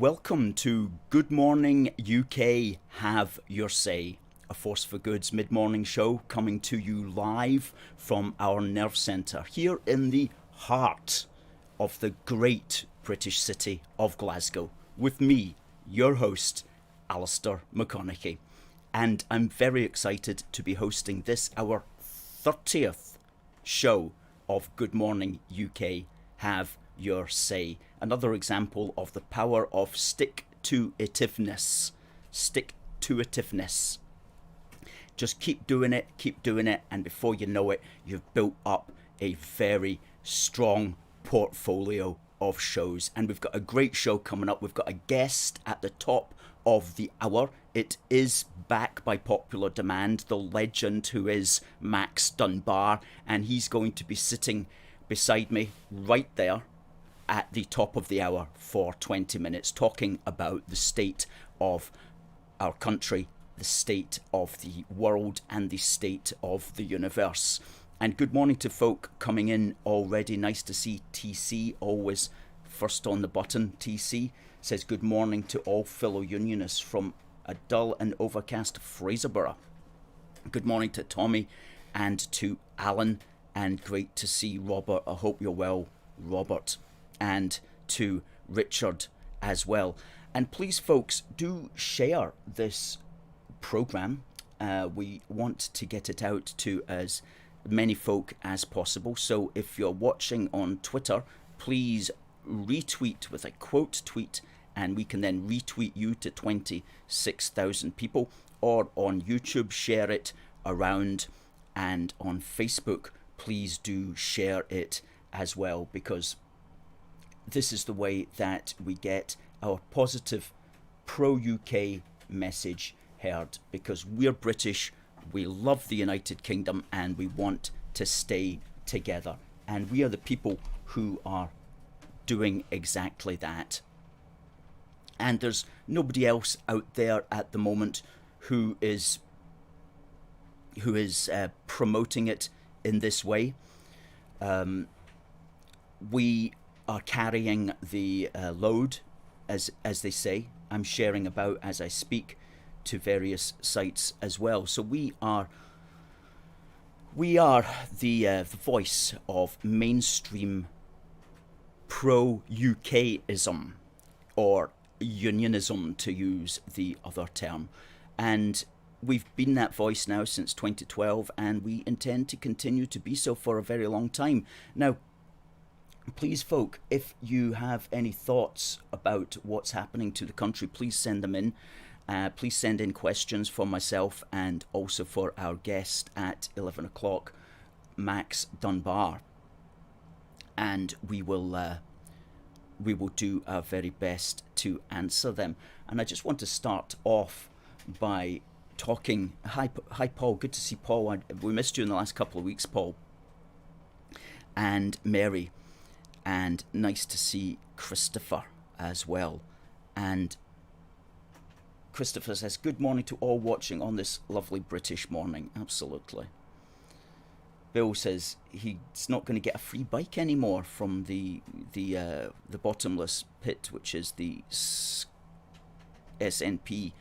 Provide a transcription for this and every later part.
Welcome to Good Morning UK Have Your Say, a Force for Good's mid-morning show coming to you live from our nerve centre here in the heart of the great British city of Glasgow with me, your host, Alistair McConaughey. And I'm very excited to be hosting this, our 30th show of Good Morning UK Have Your Say. Another example of the power of stick-to-itiveness. Stick-to-itiveness. Just keep doing it, and before you know it, you've built up a very strong portfolio of shows. And we've got a great show coming up. We've got a guest at the top of the hour. It is back by popular demand, the legend who is Max Dunbar, and he's going to be sitting beside me right there at the top of the hour for 20 minutes talking about the state of our country, the state of the world, and the state of the universe. And good morning to folk coming in already. Nice to see TC, always first on the button. TC says good morning to all fellow Unionists from a dull and overcast Fraserburgh. Good morning to Tommy and to Alan, and great to see Robert. I hope you're well, Robert. And to Richard as well. And please, folks, do share this program. We want to get it out to as many folk as possible. So if you're watching on Twitter, please retweet with a quote tweet, and we can then retweet you to 26,000 people. Or on YouTube, share it around. And on Facebook, please do share it as well, because this is the way that we get our positive pro-UK message heard, because we're British, we love the United Kingdom, and we want to stay together. And we are the people who are doing exactly that. And there's nobody else out there at the moment who is promoting it in this way. We are carrying the load, as they say. I'm sharing about as I speak to various sites as well. So we are the voice of mainstream pro-UKism, or unionism, to use the other term. And we've been that voice now since 2012, and we intend to continue to be so for a very long time. Now, please, folk, if you have any thoughts about what's happening to the country, please send them in. Please send in questions for myself and also for our guest at 11 o'clock, Max Dunbar. And we will do our very best to answer them. And I just want to start off by talking. Hi, Paul. Good to see Paul. We missed you in the last couple of weeks, Paul. And Mary. And nice to see Christopher as well. And Christopher says, good morning to all watching on this lovely British morning. Absolutely. Bill says he's not going to get a free bike anymore from the bottomless pit, which is the SNP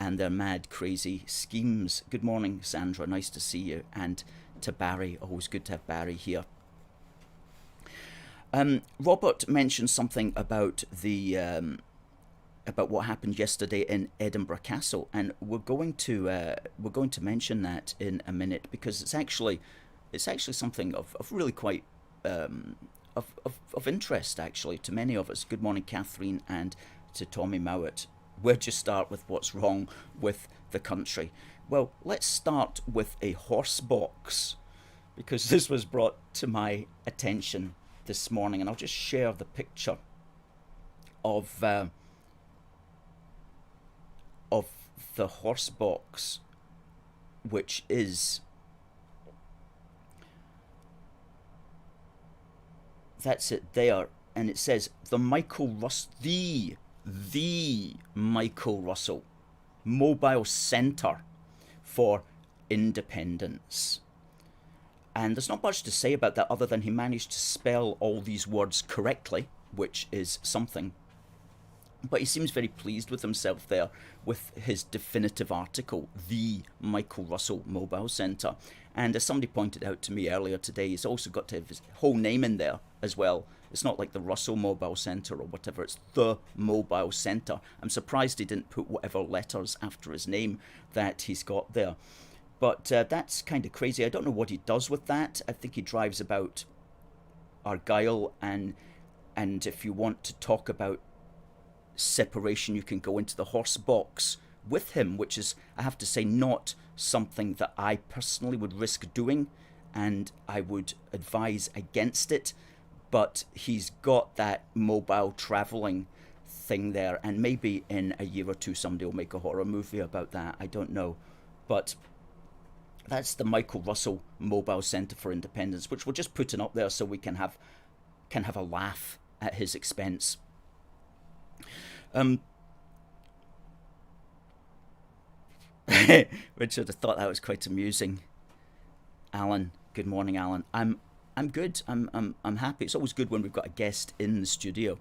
and their mad, crazy schemes. Good morning, Sandra. Nice to see you. And to Barry. Always good to have Barry here. Robert mentioned something about about what happened yesterday in Edinburgh Castle, and we're going to mention that in a minute, because it's actually something of really quite of interest actually to many of us. Good morning, Catherine, and to Tommy Mowat. Where'd you start with what's wrong with the country? Well, let's start with a Horsebox, because this was brought to my attention this morning, and I'll just share the picture of the Horsebox, which is, that's it there, and it says the Michael Russell Mobile Centre for Independence. And there's not much to say about that other than he managed to spell all these words correctly, which is something. But he seems very pleased with himself there with his definitive article, The Michael Russell Mobile Centre. And as somebody pointed out to me earlier today, he's also got to have his whole name in there as well. It's not like the Russell Mobile Centre or whatever, it's The Mobile Centre. I'm surprised he didn't put whatever letters after his name that he's got there. But that's kind of crazy. I don't know what he does with that. I think he drives about Argyll, and if you want to talk about separation, you can go into the Horsebox with him, which is, I have to say, not something that I personally would risk doing, and I would advise against it. But he's got that mobile travelling thing there, and maybe in a year or two somebody will make a horror movie about that. I don't know. But that's the Michael Russell Mobile Centre for Independence, which we're just putting up there so we can have a laugh at his expense. Richard, I thought that was quite amusing. Alan, good morning, Alan. I'm good. I'm happy. It's always good when we've got a guest in the studio.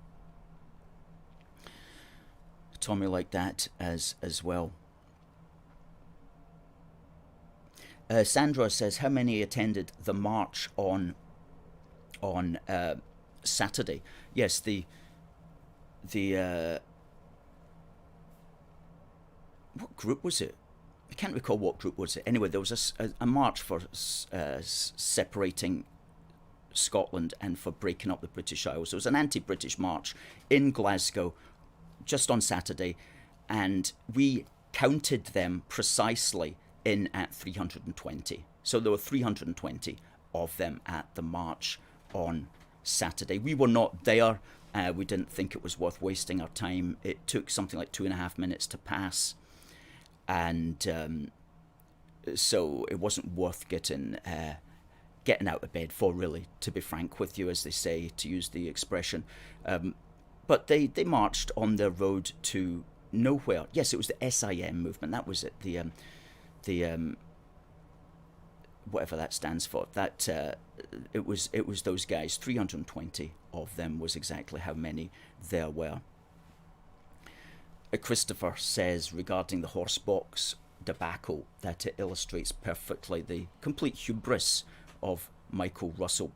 Tommy liked that as well. Sandra says, how many attended the march on Saturday? Yes, the what group was it? I can't recall what group was it. Anyway, there was a march for separating Scotland and for breaking up the British Isles. There was an anti-British march in Glasgow just on Saturday, and we counted them precisely in at 320. So there were 320 of them at the march on Saturday. We were not there. We didn't think it was worth wasting our time. It took something like 2.5 minutes to pass, and so it wasn't worth getting out of bed for, really, to be frank with you, as they say, to use the expression. But they marched on their road to nowhere. Yes, it was the SIM movement. That was it. The whatever that stands for. That it was those guys. 320 of them was exactly how many there were. Christopher says regarding the Horsebox debacle that it illustrates perfectly the complete hubris of Michael Russell.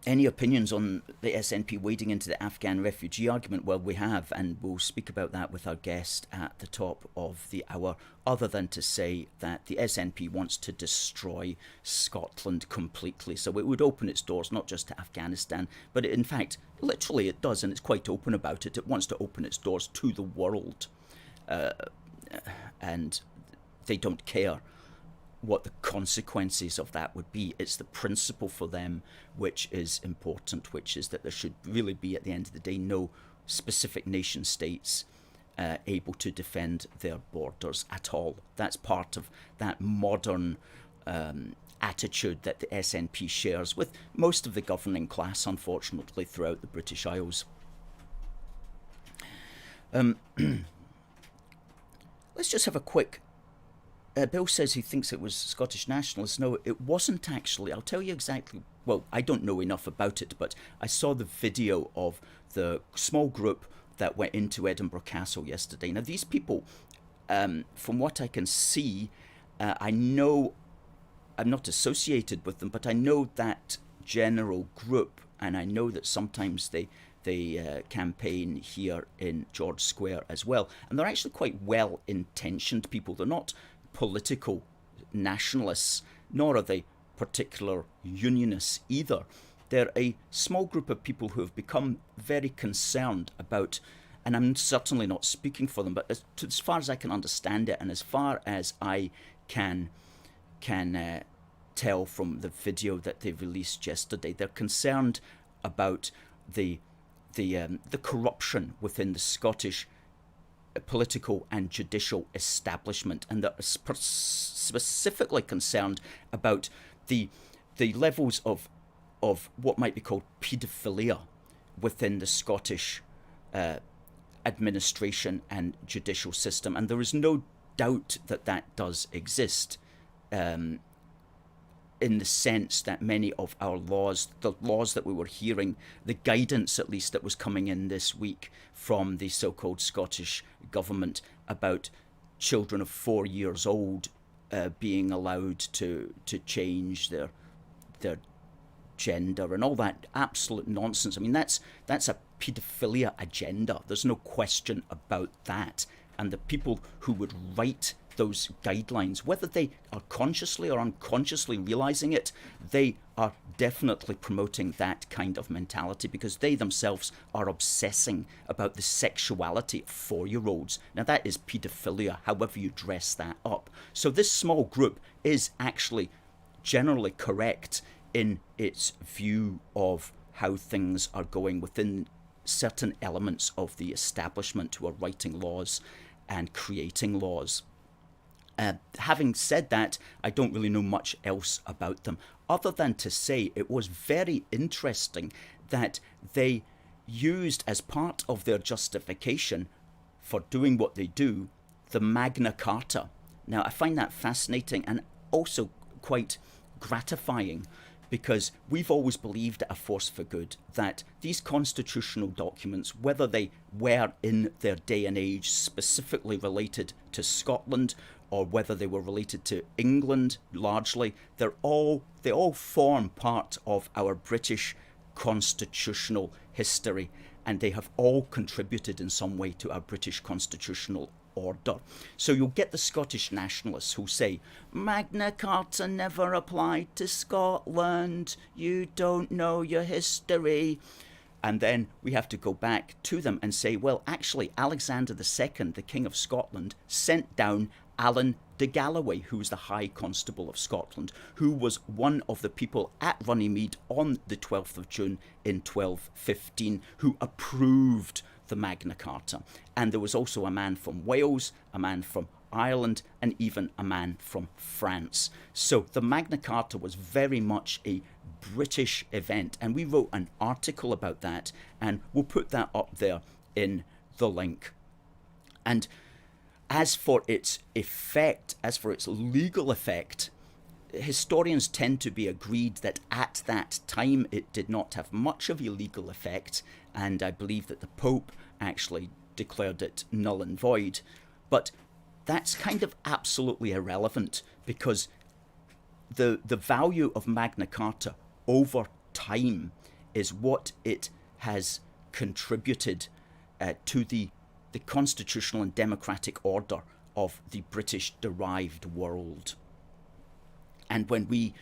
Any opinions on the SNP wading into the Afghan refugee argument? Well, we have, and we'll speak about that with our guest at the top of the hour, other than to say that the SNP wants to destroy Scotland completely. So it would open its doors not just to Afghanistan, but in fact, literally it does, and it's quite open about it. It wants to open its doors to the world, and they don't care what the consequences of that would be. It's the principle for them which is important, which is that there should really be, at the end of the day, no specific nation states able to defend their borders at all. That's part of that modern attitude that the SNP shares with most of the governing class, unfortunately, throughout the British Isles. Let's just have a quick... Bill says he thinks it was Scottish nationalists. No, it wasn't actually. I'll tell you exactly. Well, I don't know enough about it, but I saw the video of the small group that went into Edinburgh Castle yesterday. Now, these people, from what I can see, I know I'm not associated with them, but I know that general group, and I know that sometimes they campaign here in George Square as well. And they're actually quite well-intentioned people. They're not political nationalists, nor are they particular unionists either. They're a small group of people who have become very concerned about, and I'm certainly not speaking for them, but as far as I can understand it, and as far as I can tell from the video that they released yesterday, they're concerned about the corruption within the Scottish political and judicial establishment, and they're specifically concerned about the levels of what might be called paedophilia within the Scottish administration and judicial system. And there is no doubt that that does exist. in the sense that many of our laws, the laws that we were hearing, the guidance at least that was coming in this week from the so-called Scottish government about children of 4 years old being allowed to change their gender and all that absolute nonsense. I mean, that's a paedophilia agenda. There's no question about that. And the people who would write those guidelines, whether they are consciously or unconsciously realizing it, they are definitely promoting that kind of mentality because they themselves are obsessing about the sexuality of 4-year-olds. Now that is paedophilia, however you dress that up. So this small group is actually generally correct in its view of how things are going within certain elements of the establishment who are writing laws and creating laws. Having said that, I don't really know much else about them, other than to say it was very interesting that they used as part of their justification for doing what they do, the Magna Carta. Now, I find that fascinating and also quite gratifying, because we've always believed at A Force for Good that these constitutional documents, whether they were in their day and age specifically related to Scotland or whether they were related to England largely, they all form part of our British constitutional history, and they have all contributed in some way to our British constitutional order. So you'll get the Scottish nationalists who say, Magna Carta never applied to Scotland, you don't know your history. And then we have to go back to them and say, well, actually, Alexander II, the King of Scotland, sent down Alan de Galloway, who was the High Constable of Scotland, who was one of the people at Runnymede on the 12th of June in 1215, who approved the Magna Carta. And there was also a man from Wales, a man from Ireland, and even a man from France. So the Magna Carta was very much a British event, and we wrote an article about that, and we'll put that up there in the link. And as for its effect, as for its legal effect, historians tend to be agreed that at that time it did not have much of a legal effect, and I believe that the Pope actually declared it null and void. But that's kind of absolutely irrelevant, because the value of Magna Carta over time is what it has contributed to the constitutional and democratic order of the British-derived world. And when we,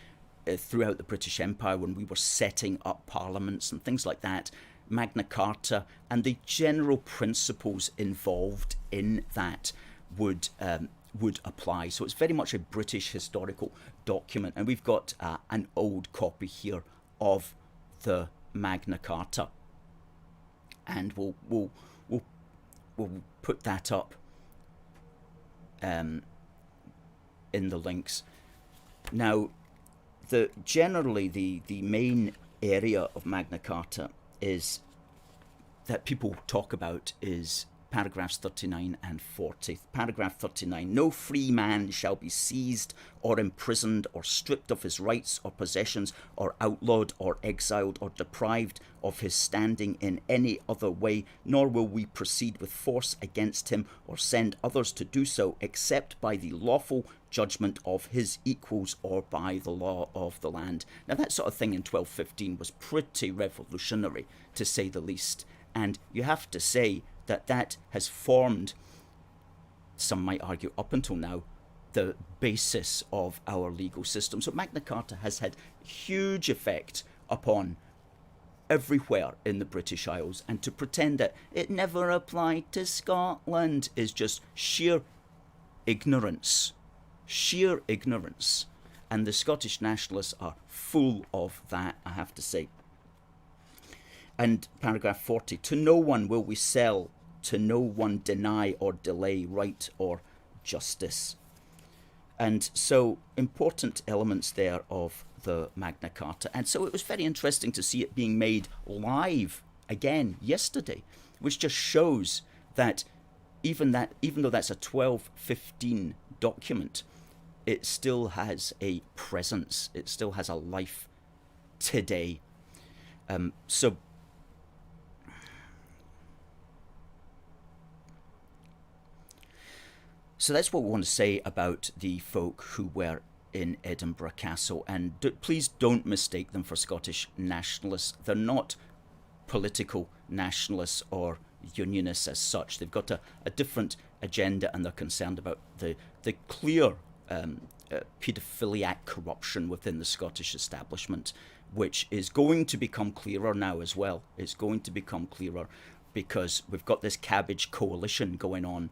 throughout the British Empire, when we were setting up parliaments and things like that, Magna Carta and the general principles involved in that would apply. So it's very much a British historical document, and we've got an old copy here of the Magna Carta, and we'll put that up in the links. Now, generally the main area of Magna Carta is that people talk about is paragraphs 39 and 40. Paragraph 39, no free man shall be seized or imprisoned or stripped of his rights or possessions or outlawed or exiled or deprived of his standing in any other way, nor will we proceed with force against him or send others to do so, except by the lawful judgment of his equals or by the law of the land. Now that sort of thing in 1215 was pretty revolutionary, to say the least, and you have to say that has formed, some might argue up until now, the basis of our legal system. So Magna Carta has had huge effect upon everywhere in the British Isles, and to pretend that it never applied to Scotland is just sheer ignorance. Sheer ignorance. And the Scottish nationalists are full of that, I have to say. And paragraph 40, to no one will we sell, to no one deny or delay right or justice. And so important elements there of the Magna Carta. And so it was very interesting to see it being made live again yesterday, which just shows that even though that's a 1215 document, it still has a presence. It still has a life today. So that's what we want to say about the folk who were in Edinburgh Castle. And please don't mistake them for Scottish nationalists. They're not political nationalists or unionists as such. They've got a different agenda, and they're concerned about the clear paedophiliac corruption within the Scottish establishment, which is going to become clearer now as well. It's going to become clearer because we've got this cabbage coalition going on,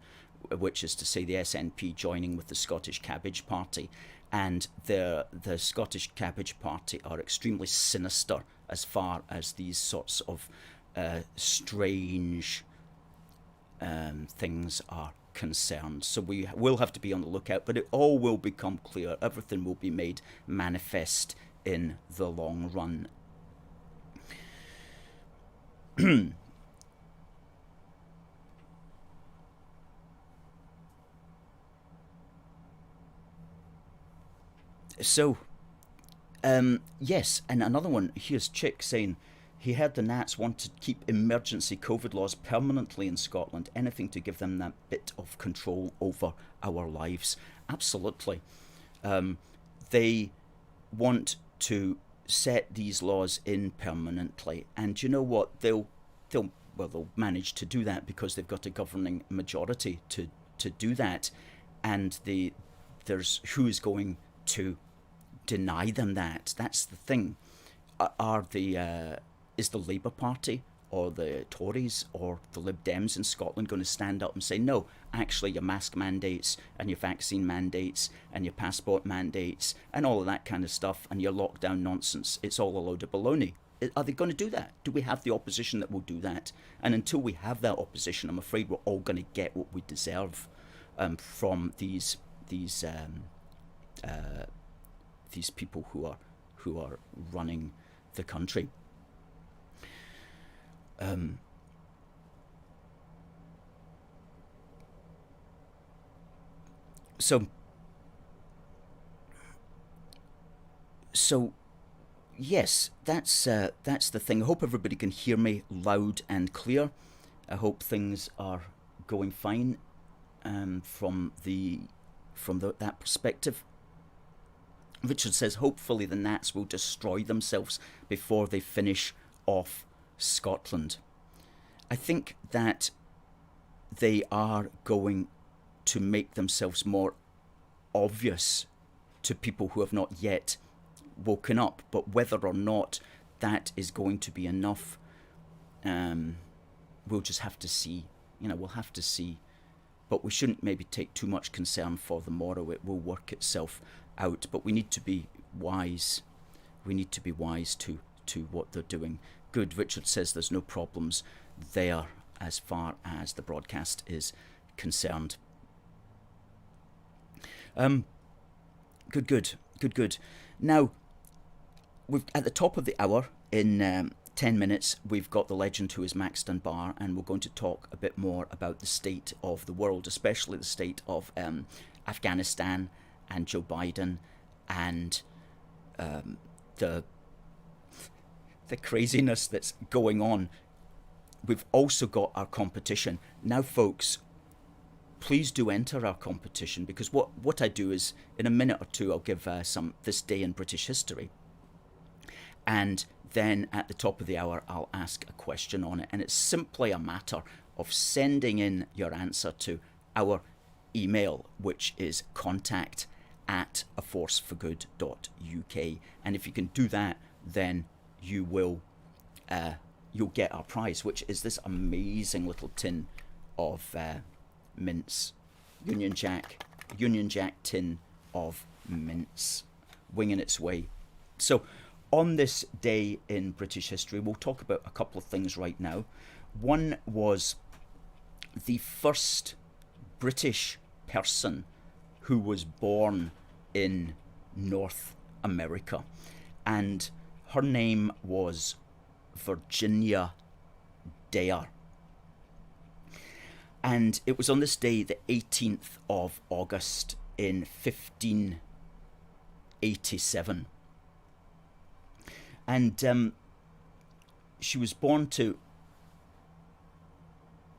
which is to say the SNP joining with the Scottish Cabbage Party. And the Scottish Cabbage Party are extremely sinister as far as these sorts of strange things are concerned. So we will have to be on the lookout, but it all will become clear. Everything will be made manifest in the long run. So, yes, and another one, here's Chick saying, he heard the Nats want to keep emergency COVID laws permanently in Scotland, anything to give them that bit of control over our lives. Absolutely. They want to set these laws in permanently, and you know what? They'll manage to do that because they've got a governing majority to do that, and there's who is going to deny them that. That's the thing. Is the Labour Party or the Tories or the Lib Dems in Scotland going to stand up and say, no, actually your mask mandates and your vaccine mandates and your passport mandates and all of that kind of stuff and your lockdown nonsense, it's all a load of baloney? Are they going to do that? Do we have the opposition that will do that? And until we have that opposition, I'm afraid we're all going to get what we deserve from these people who are running the country. So yes, that's the thing. I hope everybody can hear me loud and clear. I hope things are going fine from that perspective. Richard says, hopefully the Nats will destroy themselves before they finish off Scotland. I think that they are going to make themselves more obvious to people who have not yet woken up, but whether or not that is going to be enough, we'll just have to see. We'll have to see. But we shouldn't maybe take too much concern for the morrow. It will work itself out, but we need to be wise. We need to be wise to what they're doing. Good. Richard says there's no problems there as far as the broadcast is concerned. Good. Now, at the top of the hour, in 10 minutes, we've got the legend who is Max Dunbar, and we're going to talk a bit more about the state of the world, especially the state of Afghanistan and Joe Biden and the craziness that's going on. We've also got our competition. Now, folks, please do enter our competition, because what I do is, in a minute or two, I'll give some This Day in British History. And then at the top of the hour, I'll ask a question on it. And it's simply a matter of sending in your answer to our email, which is contact@aforceforgood.uk. And if you can do that, then you'll get our prize, which is this amazing little tin of mince, Union Jack tin of mince, winging its way. So on this day in British history, we'll talk about a couple of things right now. One was the first British person who was born in North America, and her name was Virginia Dare. And it was on this day, the 18th of August in 1587. And she was born to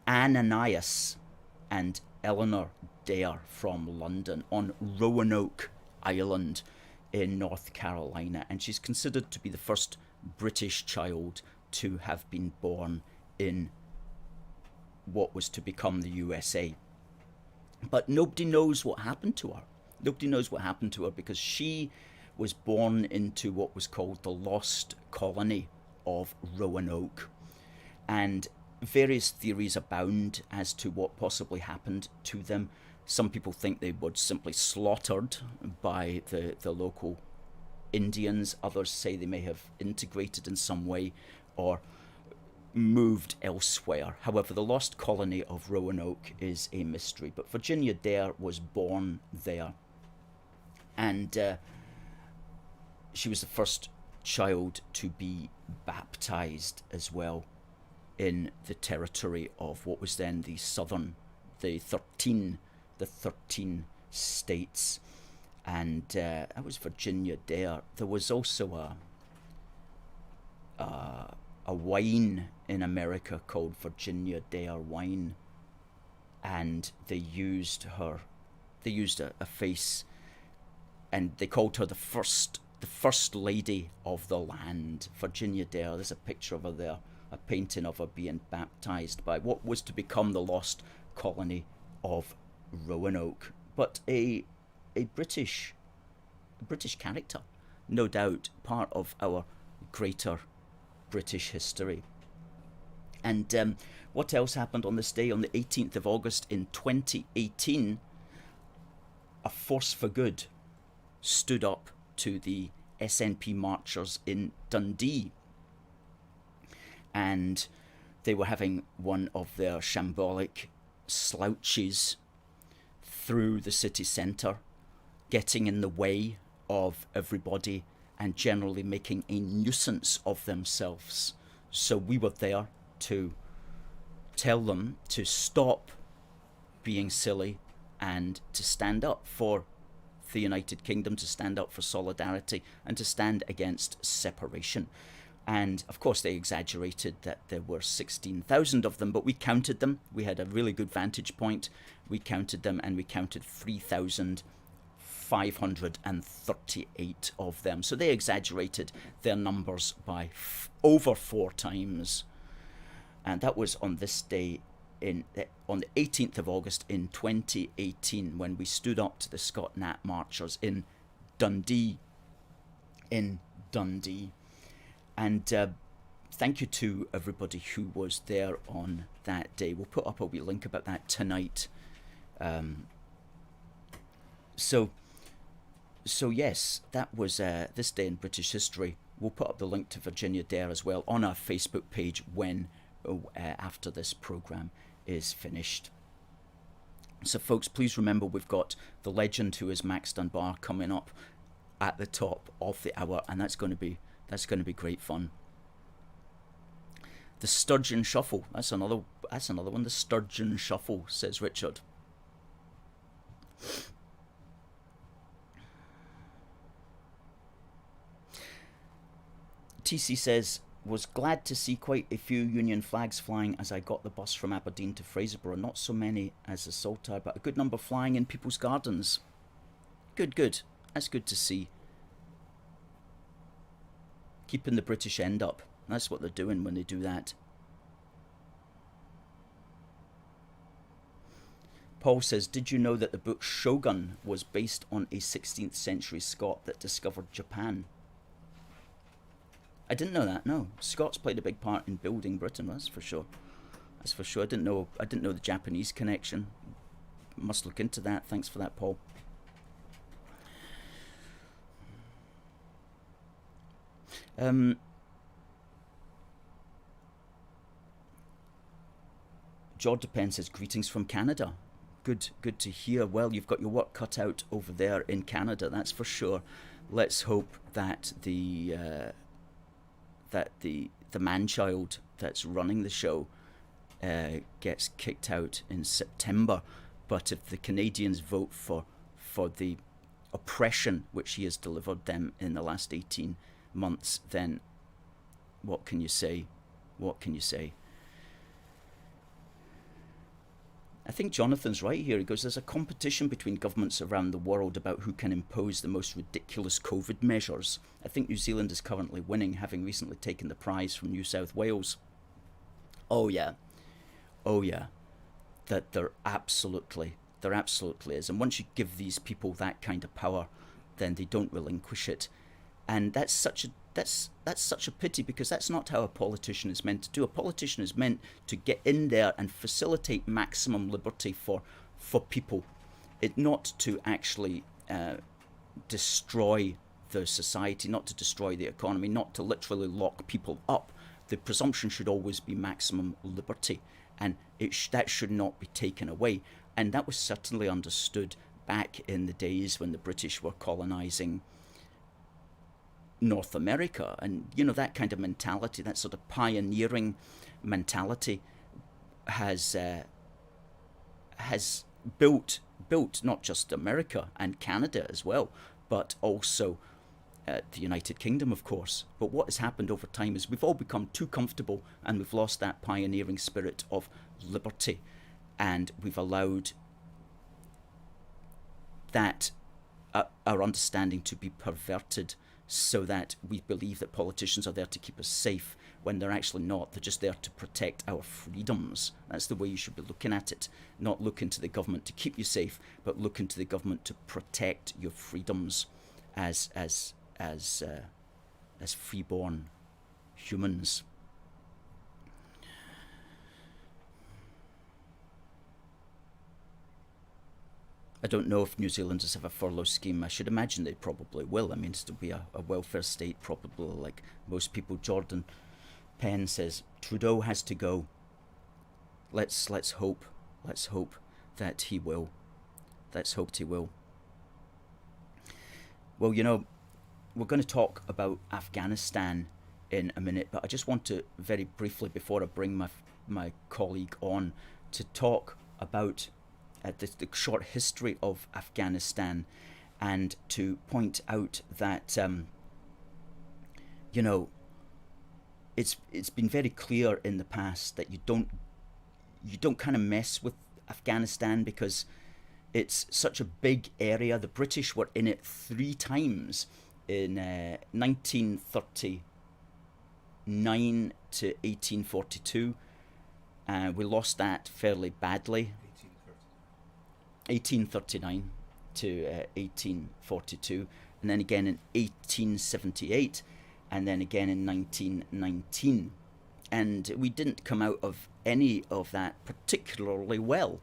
Ananias and Eleanor Dare from London on Roanoke Island in North Carolina, and she's considered to be the first British child to have been born in what was to become the USA. But nobody knows what happened to her. Nobody knows what happened to her because she was born into what was called the Lost Colony of Roanoke. And various theories abound as to what possibly happened to them. Some people think they were simply slaughtered by the local Indians. Others say they may have integrated in some way or moved elsewhere. However, the Lost Colony of Roanoke is a mystery. But Virginia Dare was born there. And she was the first child to be baptized as well in the territory of what was then the 13 states. And that was Virginia Dare. There was also a wine in America called Virginia Dare wine, and they used a face, and they called her the first lady of the land. Virginia Dare. There's a picture of her there, a painting of her being baptized by what was to become the Lost Colony of Roanoke. But a British character, no doubt part of our greater British history. And what else happened on this day? On the 18th of August in 2018, a force for good stood up to the SNP marchers in Dundee. And they were having one of their shambolic slouches through the city centre, getting in the way of everybody and generally making a nuisance of themselves. So we were there to tell them to stop being silly and to stand up for the United Kingdom, to stand up for solidarity and to stand against separation. And of course they exaggerated that there were 16,000 of them, but we counted them. We had a really good vantage point. We counted them, and we counted 3,538 of them. So they exaggerated their numbers by over 4 times. And that was on this day, on the 18th of August in 2018, when we stood up to the Scot Nat marchers in Dundee. And thank you to everybody who was there on that day. We'll put up a wee link about that tonight. So yes, that was this day in British history. We'll put up the link to Virginia Dare as well on our Facebook page when after this program is finished. So folks, please remember we've got the legend who is Max Dunbar coming up at the top of the hour, and that's going to be great fun. The Sturgeon Shuffle, that's another one. The Sturgeon Shuffle, says Richard. TC says, was glad to see quite a few Union flags flying as I got the bus from Aberdeen to Fraserburgh. Not so many as the Saltire, but a good number flying in people's gardens. Good. That's good to see. Keeping the British end up. That's what they're doing when they do that. Paul says, did you know that the book Shogun was based on a 16th century Scot that discovered Japan? I didn't know that, no. Scots played a big part in building Britain, that's for sure. I didn't know the Japanese connection. Must look into that. Thanks for that, Paul. Jordapen says, greetings from Canada. Good to hear. Well, you've got your work cut out over there in Canada, that's for sure. Let's hope that the man-child that's running the show gets kicked out in September. But if the Canadians vote for for the oppression which he has delivered them in the last 18 months, then what can you say? What can you say? I think Jonathan's right here. He goes, there's a competition between governments around the world about who can impose the most ridiculous COVID measures. I think New Zealand is currently winning, having recently taken the prize from New South Wales. Oh yeah. Oh yeah. That there absolutely is. And once you give these people that kind of power, then they don't relinquish it. And that's such a pity, because that's not how a politician is meant to do. A politician is meant to get in there and facilitate maximum liberty for people, not to actually destroy the society, not to destroy the economy, not to literally lock people up. The presumption should always be maximum liberty, and that should not be taken away. And that was certainly understood back in the days when the British were colonising North America, and that kind of mentality, that sort of pioneering mentality, has built not just America and Canada as well, but also the United Kingdom, of course. But what has happened over time is we've all become too comfortable, and we've lost that pioneering spirit of liberty, and we've allowed that our understanding to be perverted, so that we believe that politicians are there to keep us safe, when they're actually not. They're just there to protect our freedoms. That's the way you should be looking at it. Not look into the government to keep you safe, but look into the government to protect your freedoms as freeborn humans. I don't know if New Zealanders have a furlough scheme. I should imagine they probably will. I mean, it's to be a welfare state, probably, like most people. Jordan Penn says Trudeau has to go. Let's hope that he will. Let's hope he will. Well, we're going to talk about Afghanistan in a minute, but I just want to very briefly, before I bring my colleague on, to talk about the short history of Afghanistan, and to point out that it's been very clear in the past that you don't kind of mess with Afghanistan, because it's such a big area. The British were in it 3 times, in 1939 to 1842. We lost that fairly badly. 1839 to 1842, and then again in 1878, and then again in 1919. And we didn't come out of any of that particularly well.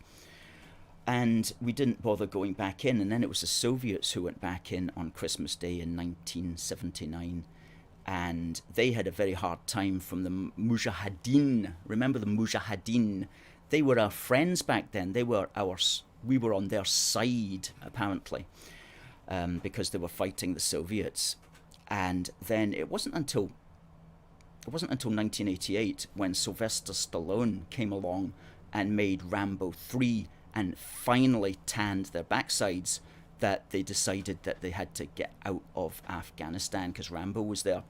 And we didn't bother going back in. And then it was the Soviets who went back in on Christmas Day in 1979. And they had a very hard time from the Mujahideen. Remember the Mujahideen? They were our friends back then. We were on their side, apparently, because they were fighting the Soviets. And then it wasn't until 1988 when Sylvester Stallone came along and made Rambo 3 and finally tanned their backsides, that they decided that they had to get out of Afghanistan because Rambo was there.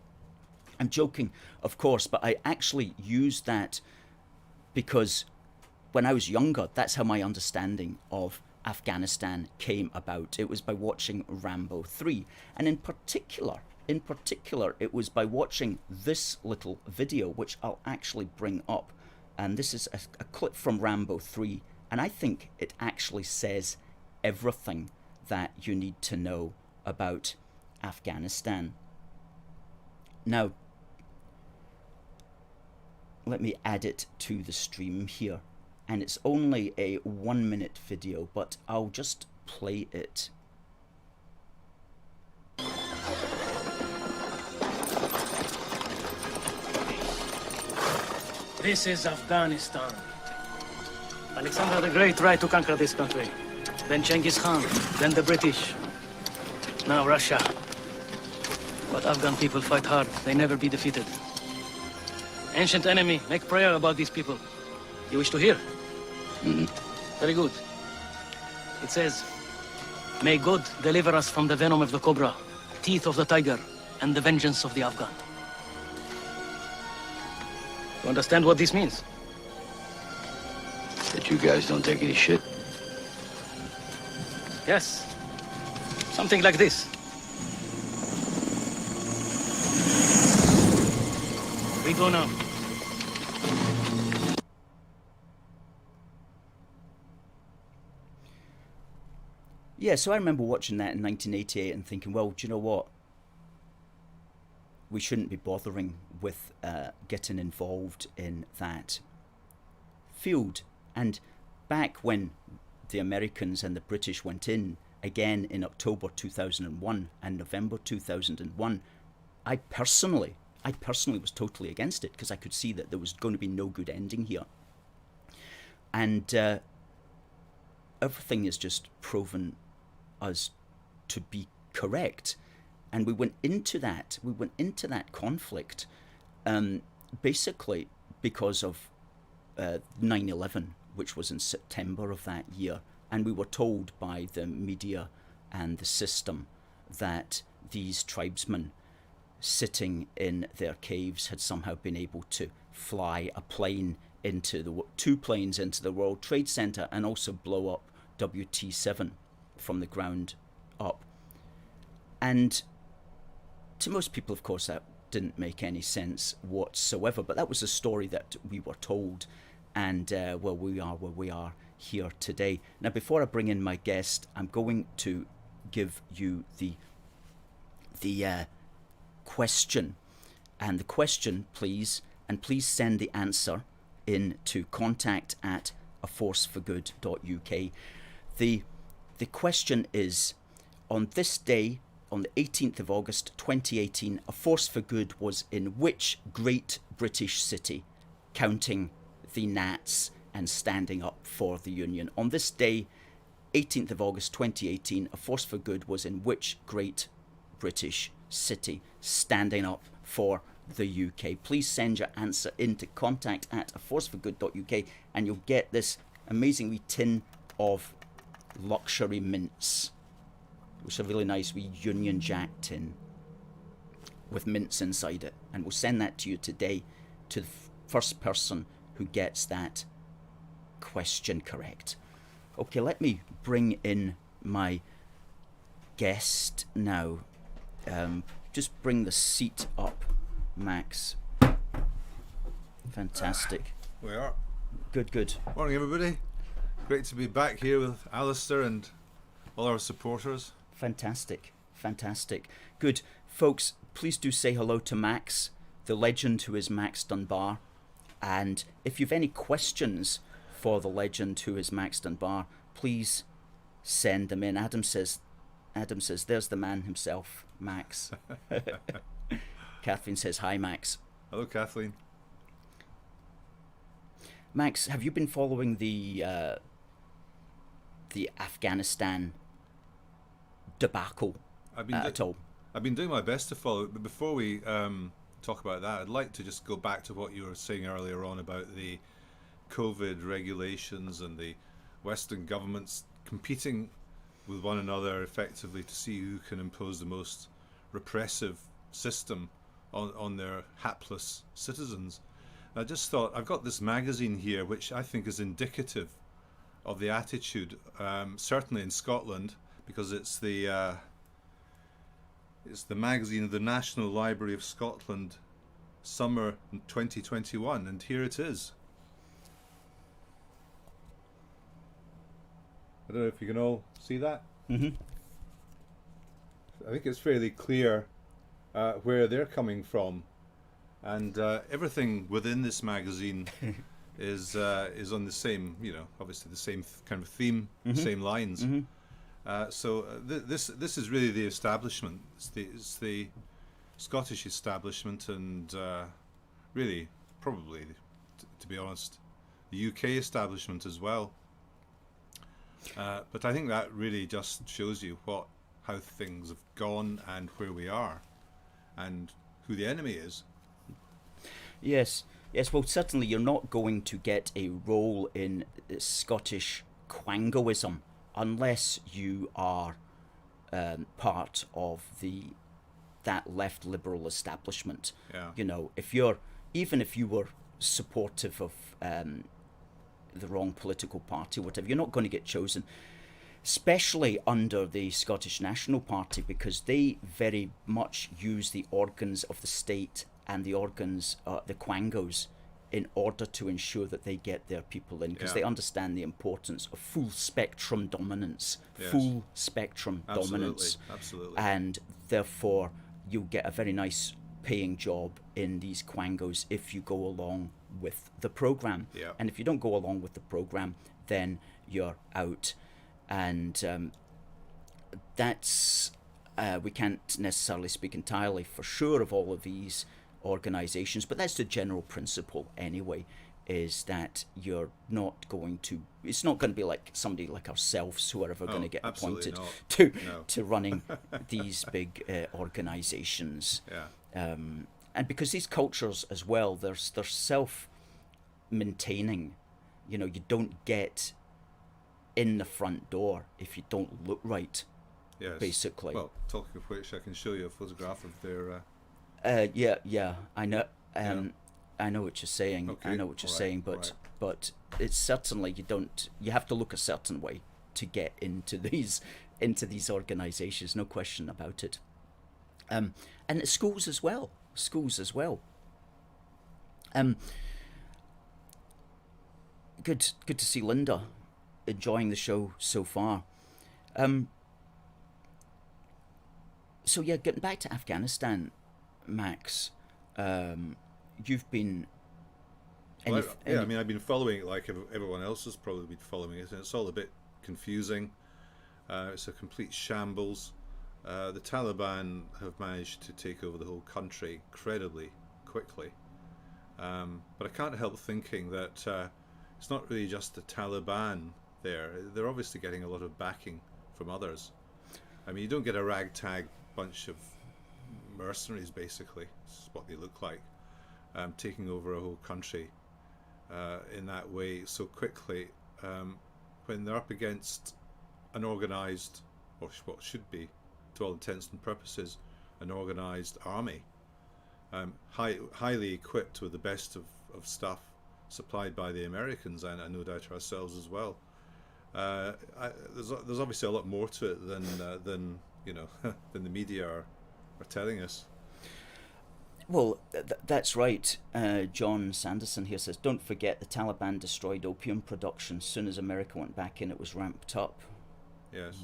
I'm joking, of course, but I actually used that because when I was younger, that's how my understanding of Afghanistan came about. It was by watching Rambo 3. And in particular, it was by watching this little video, which I'll actually bring up. And this is a clip from Rambo 3. And I think it actually says everything that you need to know about Afghanistan. Now, let me add it to the stream here. And it's only a 1-minute video, but I'll just play it. This is Afghanistan. Alexander the Great tried to conquer this country. Then Genghis Khan, then the British. Now Russia. But Afghan people fight hard. They never be defeated. Ancient enemy, make prayer about these people. You wish to hear? Mm-hmm. Very good. It says, May God deliver us from the venom of the cobra, teeth of the tiger, and the vengeance of the Afghan. You understand what this means? That you guys don't take any shit? Yes. Something like this. We go now. Yeah, so I remember watching that in 1988 and thinking, well, do you know what? We shouldn't be bothering with getting involved in that field. And back when the Americans and the British went in, again in October 2001 and November 2001, I personally was totally against it because I could see that there was going to be no good ending here. And everything is just proven us to be correct. And we went into that conflict basically because of 9/11, which was in September of that year. And we were told by the media and the system that these tribesmen sitting in their caves had somehow been able to fly a plane two planes into the World Trade Center and also blow up WT7 from the ground up. And to most people, of course, that didn't make any sense whatsoever, but that was the story that we were told, and well, we are where we are here today. Now, before I bring in my guest, I'm going to give you the question, and the question, please send the answer in to contact@aforceforgood.uk. The question is, on this day, on the 18th of August 2018, A Force for Good was in which great British city, counting the Nats and standing up for the Union? On this day, 18th of August 2018, A Force for Good was in which great British city, standing up for the UK? Please send your answer into contact@aforceforgood.uk and you'll get this amazing wee tin of luxury mints, which are really nice wee Union Jack tin with mints inside it, and we'll send that to you today, to the first person who gets that question correct. Okay, let me bring in my guest now. Just bring the seat up, Max. Fantastic. We are. Good. Morning, everybody. Great to be back here with Alistair and all our supporters. Fantastic. Good. Folks, please do say hello to Max, the legend who is Max Dunbar. And if you've any questions for the legend who is Max Dunbar, please send them in. Adam says, there's the man himself, Max. Kathleen says, hi, Max. Hello, Kathleen. Max, have you been following the Afghanistan debacle at all? I've been doing my best to follow it, but before we talk about that, I'd like to just go back to what you were saying earlier on about the COVID regulations and the Western governments competing with one another effectively to see who can impose the most repressive system on their hapless citizens. And I just thought, I've got this magazine here which I think is indicative of the attitude, certainly in Scotland, because it's the magazine of the National Library of Scotland, summer 2021, and here it is. I don't know if you can all see that. Mm-hmm. I think it's fairly clear where they're coming from, and everything within this magazine is on the same, obviously the same kind of theme, same lines. So this is really the establishment. It's the Scottish establishment, and really, probably, to be honest, the UK establishment as well. But I think that really just shows you how things have gone and where we are, and who the enemy is. Yes. Well, certainly you're not going to get a role in Scottish quangoism unless you are part of that left liberal establishment. Yeah. You know, even if you were supportive of the wrong political party, whatever, you're not going to get chosen, especially under the Scottish National Party, because they very much use the organs of the state and the organs, the quangos, in order to ensure that they get their people in, because they understand the importance of full spectrum dominance. Yes. Full spectrum dominance. Absolutely. And therefore, you'll get a very nice paying job in these quangos if you go along with the program. Yeah. And if you don't go along with the program, then you're out. And that's we can't necessarily speak entirely for sure of all of these organizations, but that's the general principle anyway, is that you're not going to, it's not going to be like somebody like ourselves who are ever going to get appointed to running these big organizations. Yeah. And because these cultures as well, they're self-maintaining. You know, you don't get in the front door if you don't look right. Yes. Basically. Well, talking of which, I can show you a photograph of their. Yeah, I know. I know what you're saying. Okay. I know what you're saying, but it's certainly you have to look a certain way to get into these organizations. No question about it. And schools as well. Good to see Linda enjoying the show so far. So yeah, getting back to Afghanistan, Max, you've been. I mean, I've been following it like everyone else has probably been following it, and it's all a bit confusing. It's a complete shambles. The Taliban have managed to take over the whole country incredibly quickly. But I can't help thinking that it's not really just the Taliban there. They're obviously getting a lot of backing from others. I mean, you don't get a ragtag bunch of mercenaries, basically. This is what they look like, taking over a whole country in that way so quickly, when they're up against an organised, or what should be, to all intents and purposes, an organised army, highly equipped with the best of stuff supplied by the Americans, and no doubt ourselves as well. There's obviously a lot more to it than than the media are telling us. Well, that's right. John Sanderson here says, don't forget the Taliban destroyed opium production. As soon as America went back in, it was ramped up. Yes.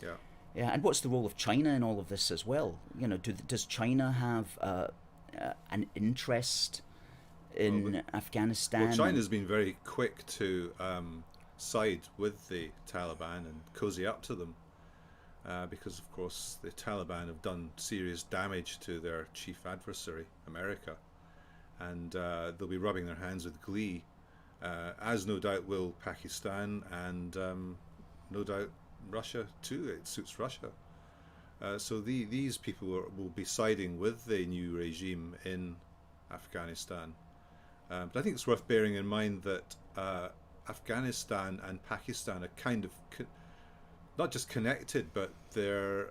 Yeah. Yeah, and what's the role of China in all of this as well? You know, does China have an interest in Afghanistan? Well, China's been very quick to side with the Taliban and cozy up to them. Because, of course, the Taliban have done serious damage to their chief adversary, America, and they'll be rubbing their hands with glee, as no doubt will Pakistan and no doubt Russia too. It suits Russia. So these people will be siding with the new regime in Afghanistan. But I think it's worth bearing in mind that Afghanistan and Pakistan are kind of not just connected, but the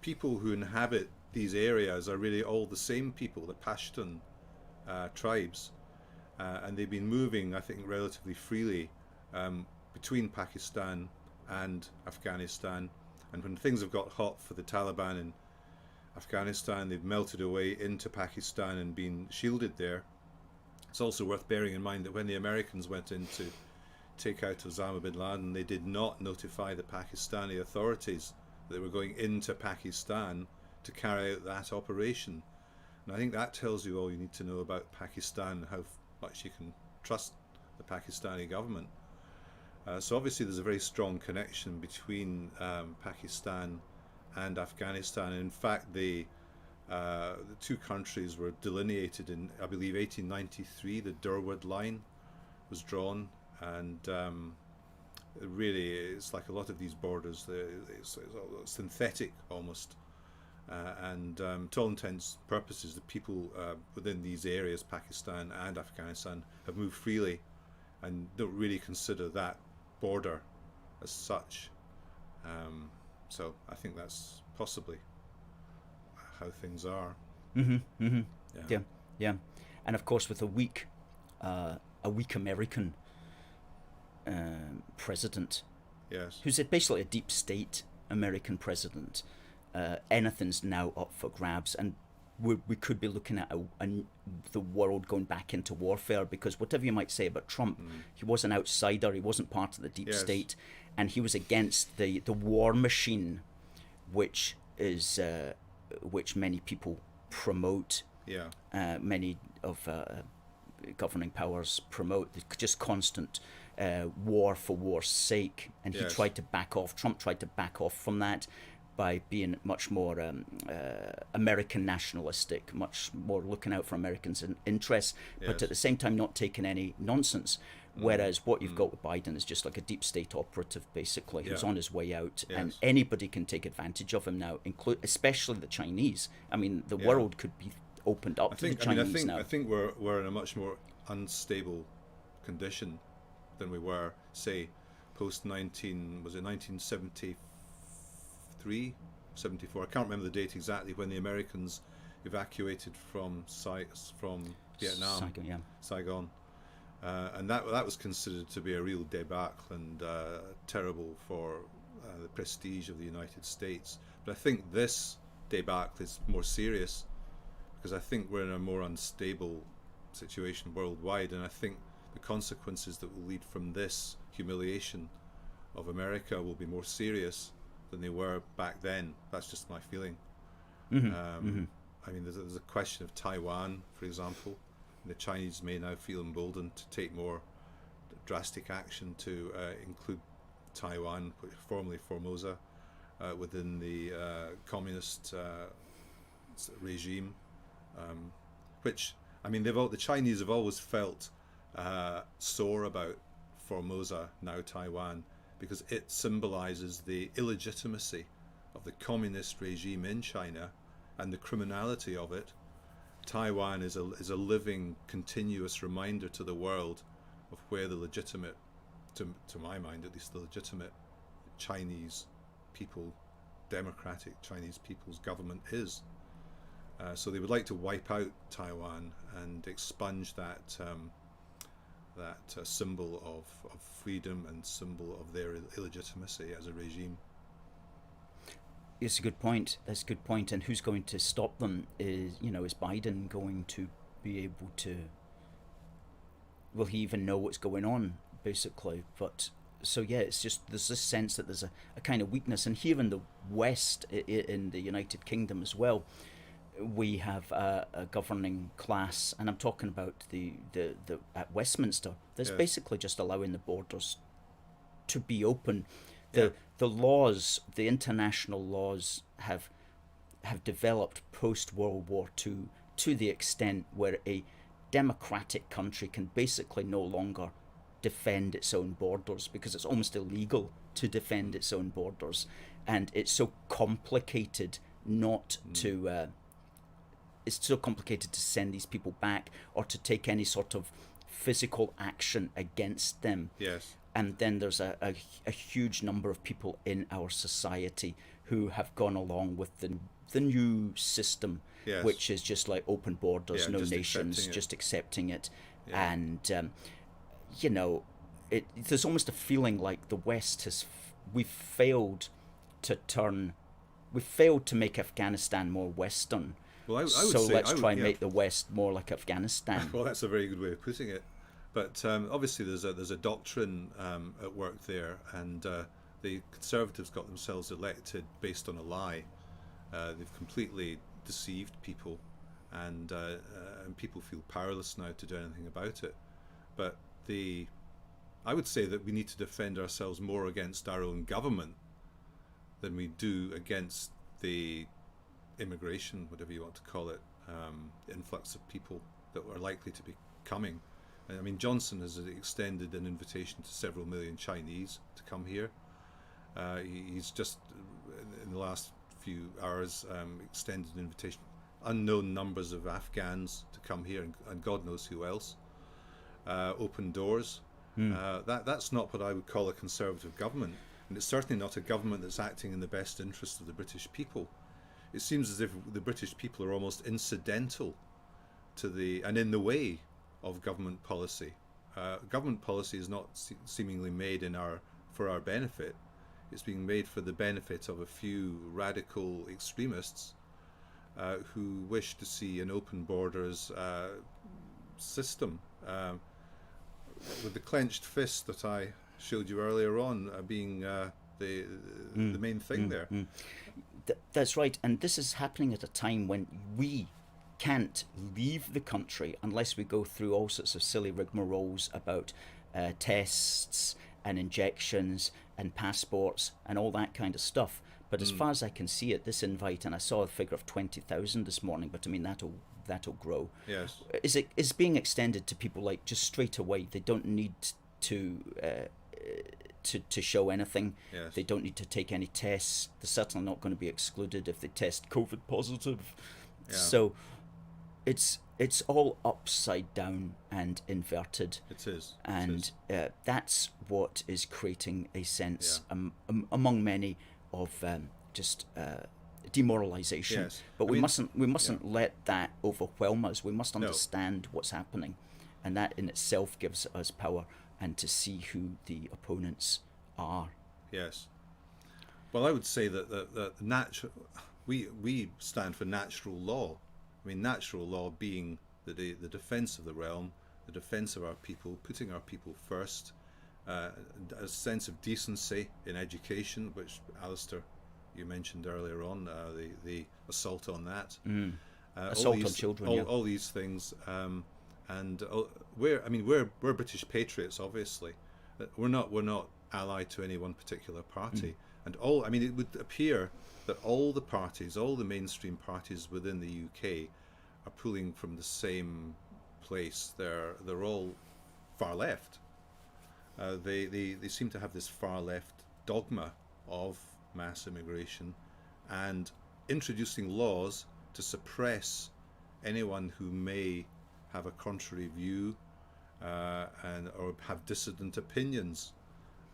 people who inhabit these areas are really all the same people, the Pashtun tribes, and they've been moving, I think, relatively freely between Pakistan and Afghanistan. And when things have got hot for the Taliban in Afghanistan, they've melted away into Pakistan and been shielded there. It's also worth bearing in mind that when the Americans went in to take out Osama bin Laden, they did not notify the Pakistani authorities that they were going into Pakistan to carry out that operation. And I think that tells you all you need to know about Pakistan, how much you can trust the Pakistani government. So obviously there's a very strong connection between Pakistan and Afghanistan. In fact, the two countries were delineated in, I believe, 1893. The Durwood Line was drawn, and really it's like a lot of these borders, it's synthetic almost, and to all intents and purposes the people within these areas, Pakistan and Afghanistan, have moved freely and don't really consider that border as such. So I think that's possibly how things are. Yeah. And of course, with a weak American president, Yes. who's basically a deep state American president, anything's now up for grabs, and we could be looking at the world going back into warfare, because whatever you might say about Trump, he was an outsider, he wasn't part of the deep state, and he was against the war machine, which many people promote. Many of governing powers promote just constant war for war's sake, and he tried to back off. Trump tried to back off from that by being much more American nationalistic, much more looking out for Americans' interests, but at the same time not taking any nonsense. Whereas what you've got with Biden is just like a deep state operative, basically, who's on his way out, and anybody can take advantage of him now, especially the Chinese. I mean, the world could be opened up to the Chinese now. I think we're in a much more unstable condition than we were, say, post 1973, 74. I can't remember the date exactly, when the Americans evacuated from Vietnam, Saigon. And that was considered to be a real debacle and terrible for the prestige of the United States. But I think this debacle is more serious, because I think we're in a more unstable situation worldwide, and I think the consequences that will lead from this humiliation of America will be more serious than they were back then. That's just my feeling. I mean, there's a question of Taiwan, for example. The Chinese may now feel emboldened to take more drastic action to include Taiwan, formerly Formosa, within the communist regime, which, I mean, the Chinese have always felt sore about Formosa, now Taiwan, because it symbolizes the illegitimacy of the communist regime in China and the criminality of it. Taiwan is a living, continuous reminder to the world of where the legitimate, to my mind at least, the legitimate Chinese people, democratic Chinese people's government is. So they would like to wipe out Taiwan and expunge that symbol of freedom and symbol of their illegitimacy as a regime. It's a good point. That's a good point. And who's going to stop them? Is Biden going to be able to? Will he even know what's going on, basically? But so yeah, it's just there's this sense that there's a kind of weakness, and here in the West, in the United Kingdom as well, we have a governing class, and I'm talking about the at Westminster. That's basically just allowing the borders to be open. The laws, the international laws, have developed post World War II to the extent where a democratic country can basically no longer defend its own borders, because it's almost illegal to defend its own borders, and it's so complicated to it's so complicated to send these people back or to take any sort of physical action against them. Yes. And then there's a huge number of people in our society who have gone along with the new system, which is just like open borders, no nations, just accepting it. Yeah. And, there's almost a feeling like the West we've failed to make Afghanistan more Western. Well, let's try and make the West more like Afghanistan. Well, that's a very good way of putting it. But obviously there's a doctrine at work there, and the Conservatives got themselves elected based on a lie. They've completely deceived people, and people feel powerless now to do anything about it. But I would say that we need to defend ourselves more against our own government than we do against the immigration, whatever you want to call it, influx of people that are likely to be coming. I mean, Johnson has extended an invitation to several million Chinese to come here. He's just, in the last few hours, extended an invitation, unknown numbers of Afghans to come here, and God knows who else. Open doors. That's not what I would call a conservative government. and it's certainly not a government that's acting in the best interest of the British people. It seems as if the British people are almost incidental to and in the way of government policy. Government policy is not seemingly made for our benefit. It's being made for the benefit of a few radical extremists who wish to see an open borders system, with the clenched fist that I showed you earlier on being the main thing there. That's right, and this is happening at a time when we can't leave the country unless we go through all sorts of silly rigmaroles about tests and injections and passports and all that kind of stuff. But as far as I can see it, this invite, and I saw a figure of 20,000 this morning, but I mean that'll grow. Yes. Is being extended to people like just straight away. They don't need to show anything. Yes. They don't need to take any tests. They're certainly not going to be excluded if they test COVID positive. Yeah. So it's all upside down and inverted. It is. And that's what is creating a sense among many of just demoralization. Yes. But we mustn't let that overwhelm us. We must understand what's happening, and that in itself gives us power, and to see who the opponents are. Yes. Well, I would say that we stand for natural law. I mean, natural law being the defence of the realm, the defence of our people, putting our people first, a sense of decency in education, which Alistair, you mentioned earlier on, the assault on that, Assault on children, all these things, and we're British patriots, obviously. We're not allied to any one particular party, and it would appear that all the parties, all the mainstream parties within the UK, are pulling from the same place. They're all far left. They seem to have this far left dogma of mass immigration and introducing laws to suppress anyone who may have a contrary view or have dissident opinions.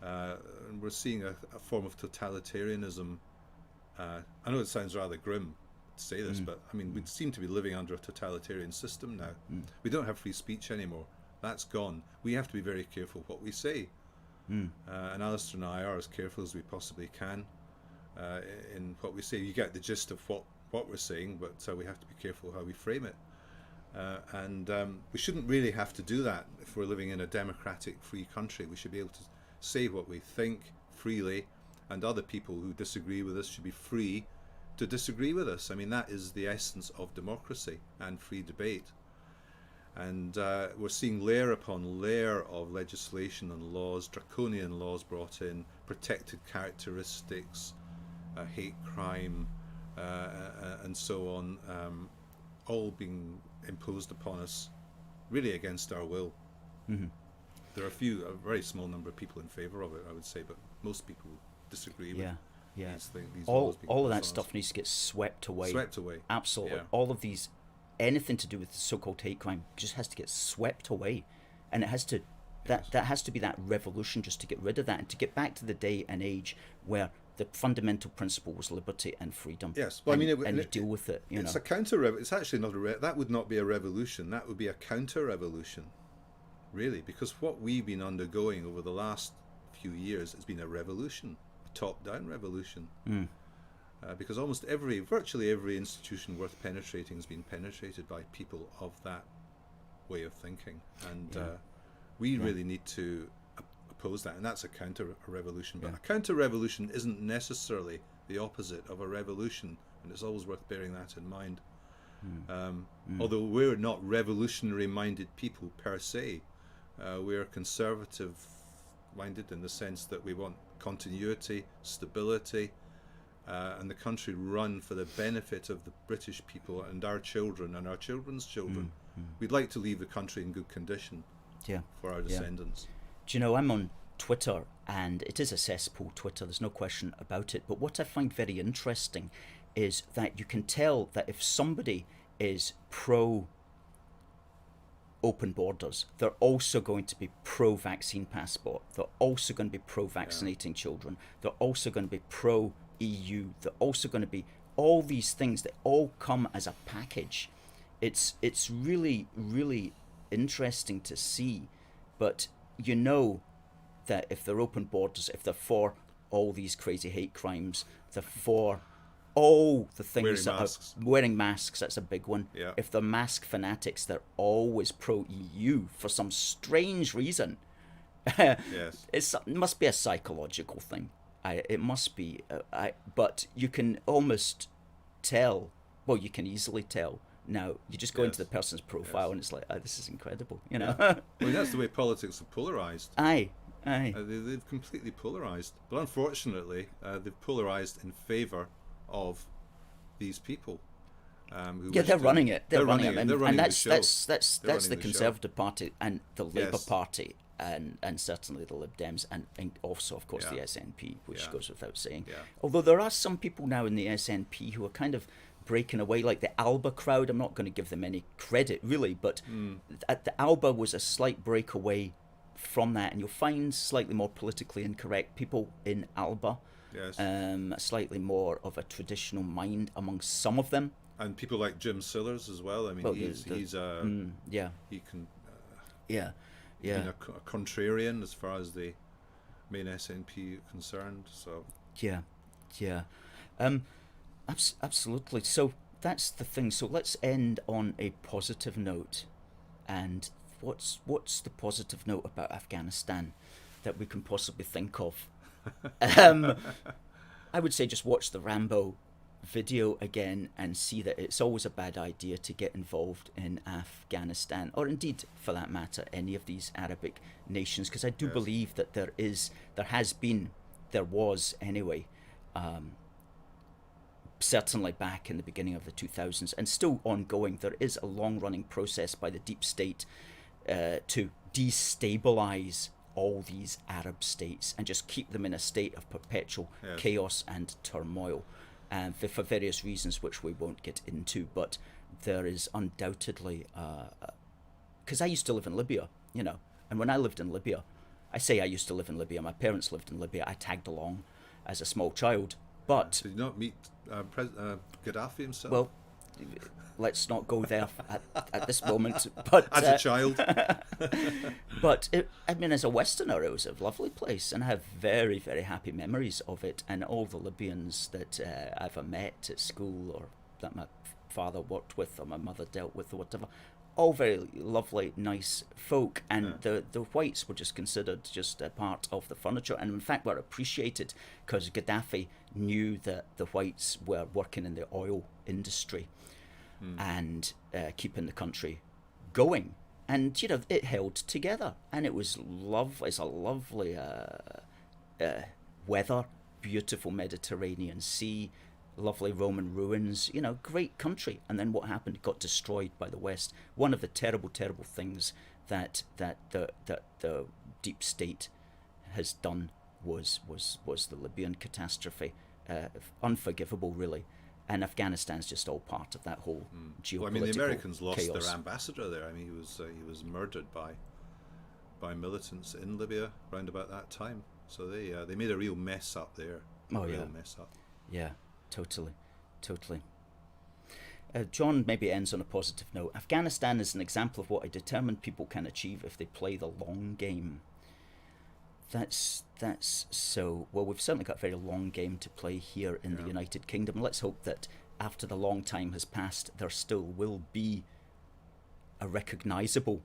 And we're seeing a form of totalitarianism. I know it sounds rather grim to say this, but I mean, we seem to be living under a totalitarian system now. We don't have free speech anymore. That's gone. We have to be very careful what we say. And Alistair and I are as careful as we possibly can in what we say. You get the gist of what we're saying, but we have to be careful how we frame it. And we shouldn't really have to do that if we're living in a democratic, free country. We should be able to say what we think freely, and other people who disagree with us should be free to disagree with us. I mean, that is the essence of democracy and free debate. And we're seeing layer upon layer of legislation and laws, draconian laws brought in, protected characteristics, hate crime, and so on, all being imposed upon us, really against our will. There are a very small number of people in favour of it, I would say, but most people disagree with these things. These laws being all of that imposed on us. stuff needs to get swept away. Swept away. Absolutely. Yeah. All of these, anything to do with the so-called hate crime, just has to get swept away, and it has to. That has to be that revolution, just to get rid of that and to get back to the day and age where the fundamental principle was liberty and freedom. Yes, well, and, I mean, you deal with it. It's a counter. It's actually not that would not be a revolution. That would be a counter-revolution, really, because what we've been undergoing over the last few years has been a revolution, a top-down revolution. Because virtually every institution worth penetrating has been penetrated by people of that way of thinking, and we really need to oppose that, and that's a counter-revolution. But a counter-revolution isn't necessarily the opposite of a revolution, and it's always worth bearing that in mind. Although we're not revolutionary-minded people per se, we're conservative-minded in the sense that we want continuity, stability, and the country run for the benefit of the British people and our children and our children's children. We'd like to leave the country in good condition for our descendants. Do you know, I'm on Twitter, and it is a cesspool, Twitter, there's no question about it, but what I find very interesting is that you can tell that if somebody is pro open borders. They're also going to be pro-vaccine passport. They're also going to be pro-vaccinating children. They're also going to be pro-EU. They're also going to be all these things that all come as a package. It's really, really interesting to see. But you know that if they're open borders, if they're for all these crazy hate crimes, they're for all the things wearing masks, that's a big one. Yeah. If they're mask fanatics, they're always pro-EU for some strange reason. Yes. It must be a psychological thing. It must be. But you can almost tell. Well, you can easily tell. Now, you just go into the person's profile and it's like, this is incredible, you know. Well, that's the way politics are polarised. Aye. They've completely polarised. But unfortunately, they've polarised in favour of these people. They're running it. They're running it. And that's the the Conservative Party and the Labour Party and certainly the Lib Dems and also, of course, the SNP, which goes without saying. Yeah. Although there are some people now in the SNP who are kind of breaking away, like the Alba crowd. I'm not going to give them any credit, really, but the Alba was a slight breakaway from that, and you'll find slightly more politically incorrect people in Alba. Yes. Slightly more of a traditional mind among some of them. And people like Jim Sillars as well. I mean, he can be a contrarian as far as the main SNP are concerned. So absolutely. So that's the thing. So let's end on a positive note. And what's the positive note about Afghanistan that we can possibly think of? I would say just watch the Rambo video again and see that it's always a bad idea to get involved in Afghanistan, or indeed, for that matter, any of these Arabic nations, because I do believe that there was anyway, certainly back in the beginning of the 2000s, and still ongoing, there is a long-running process by the deep state to destabilize all these Arab states and just keep them in a state of perpetual chaos and turmoil, and for various reasons which we won't get into. But there is undoubtedly, because I used to live in Libya, you know, and when I lived in Libya, I say I used to live in Libya, my parents lived in Libya, I tagged along as a small child, but... Did you not meet Gaddafi himself? Well, let's not go there at this moment. But as a child. But as a Westerner, it was a lovely place, and I have very, very happy memories of it. And all the Libyans that I've ever met at school, or that my father worked with, or my mother dealt with, or whatever, all very lovely, nice folk. And the whites were just considered just a part of the furniture, and in fact were appreciated because Gaddafi knew that the whites were working in the oil industry and keeping the country going, and you know, it held together, and it was lovely. It's a lovely weather, beautiful Mediterranean Sea, lovely Roman ruins, you know, great country. And then what happened? It got destroyed by the West. One of the terrible things that the deep state has done was the Libyan catastrophe. Unforgivable, really. And Afghanistan's just all part of that whole geopolitical Well, I mean, the Americans lost chaos. their ambassador there. I mean, he was murdered by militants in Libya around about that time. So they made a real mess up there. Real mess up. Yeah, totally. John maybe ends on a positive note. Afghanistan is an example of what a determined people can achieve if they play the long game. That's so. Well, we've certainly got a very long game to play here in the United Kingdom. Let's hope that after the long time has passed, there still will be a recognisable